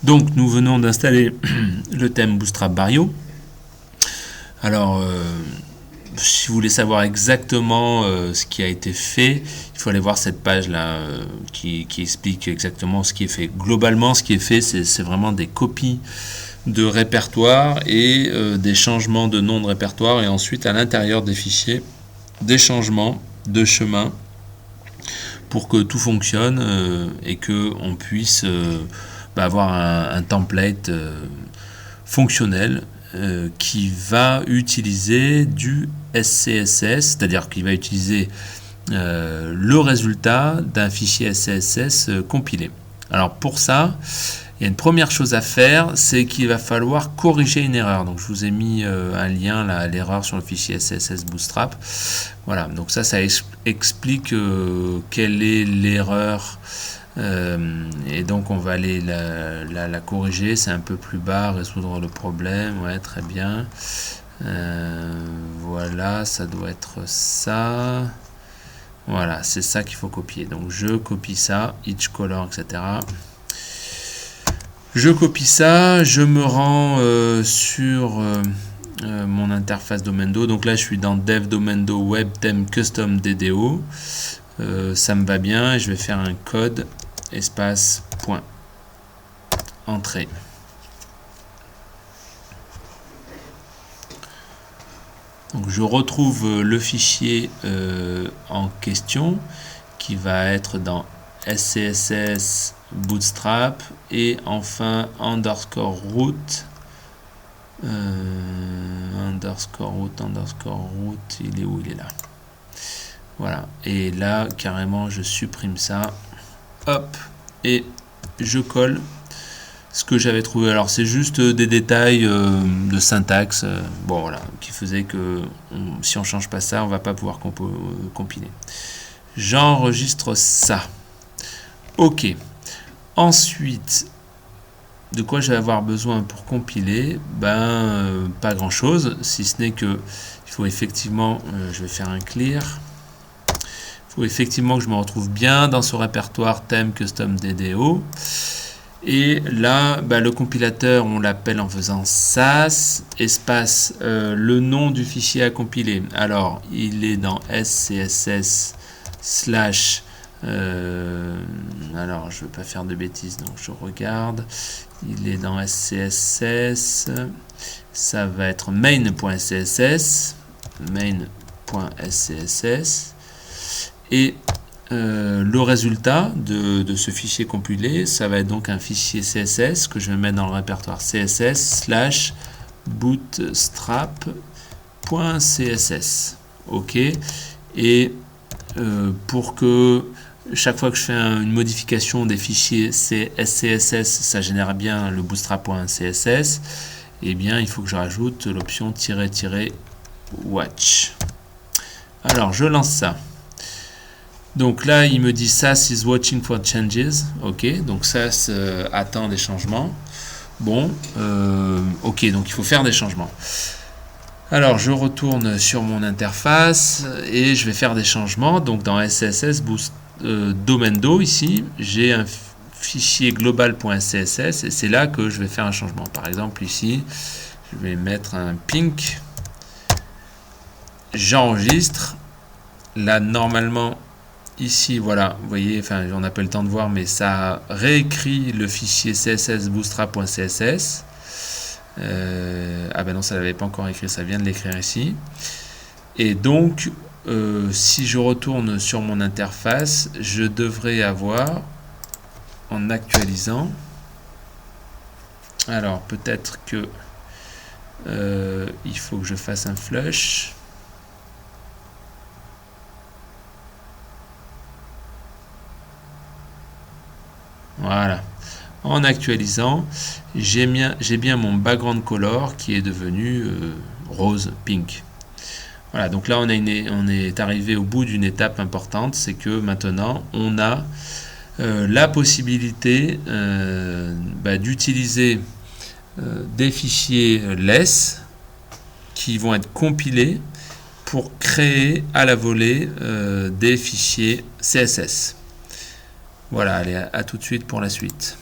Donc nous venons d'installer le thème Bootstrap Barrio. Alors si vous voulez savoir exactement ce qui a été fait, il faut aller voir cette page là qui explique exactement ce qui est fait. Globalement, ce qui est fait, c'est vraiment des copies de répertoires et des changements de nom de répertoire, et ensuite à l'intérieur des fichiers des changements de chemin pour que tout fonctionne et que on puisse avoir un template fonctionnel qui va utiliser du SCSS, c'est-à-dire qu'il va utiliser le résultat d'un fichier SCSS compilé. Alors pour ça, il y a une première chose à faire, c'est qu'il va falloir corriger une erreur. Donc je vous ai mis un lien là à l'erreur sur le fichier SCSS Bootstrap. Voilà, donc ça explique quelle est l'erreur. Et donc on va aller la corriger, c'est un peu plus bas, résoudre le problème, ouais, très bien. Voilà, ça doit être ça. Voilà, c'est ça qu'il faut copier. Donc je copie ça, each color, etc. Je copie ça, je me rends sur mon interface Domendo. Donc là je suis dans Dev Domendo Web Theme Custom DDO. Ça me va bien et je vais faire un code espace point entrée. Donc je retrouve le fichier en question qui va être dans SCSS Bootstrap et enfin underscore root il est où? Il est là. Voilà, et là carrément je supprime ça, hop, et je colle ce que j'avais trouvé. Alors c'est juste des détails de syntaxe, bon voilà, qui faisait que si on change pas ça, on va pas pouvoir compiler. J'enregistre ça. Ok. Ensuite, de quoi je vais avoir besoin pour compiler? Pas grand chose, si ce n'est que il faut effectivement, je vais faire un clear. Il faut effectivement que je me retrouve bien dans ce répertoire thème custom DDO. Et là, le compilateur, on l'appelle en faisant sas espace le nom du fichier à compiler. Alors, il est dans SCSS slash. Alors, je ne veux pas faire de bêtises, donc je regarde. Il est dans SCSS. Ça va être main.scss. Main.scss. Et le résultat de ce fichier compilé, ça va être donc un fichier CSS que je vais mettre dans le répertoire CSS slash bootstrap.css. Ok. Et pour que chaque fois que je fais une modification des fichiers SCSS, ça génère bien le bootstrap.css, et bien il faut que je rajoute l'option "-watch". Alors je lance ça. Donc là, il me dit SAS is watching for changes. Ok, donc SAS attend des changements. Bon, ok, donc il faut faire des changements. Alors je retourne sur mon interface et je vais faire des changements. Donc dans SCSS Domendo, ici, j'ai un fichier global.css et c'est là que je vais faire un changement. Par exemple, ici, je vais mettre un pink. J'enregistre. Là, normalement, ici, voilà, vous voyez, enfin, on n'a pas le temps de voir, mais ça réécrit le fichier css bootstrap.css. Ah ben non, ça l'avait pas encore écrit, ça vient de l'écrire ici. Et donc, si je retourne sur mon interface, je devrais avoir, en actualisant, alors peut-être que il faut que je fasse un flush. Voilà. En actualisant, j'ai bien mon background color qui est devenu rose, pink. Voilà, donc là on est arrivé au bout d'une étape importante, c'est que maintenant on a la possibilité d'utiliser des fichiers less qui vont être compilés pour créer à la volée des fichiers CSS. Voilà, allez, à tout de suite pour la suite.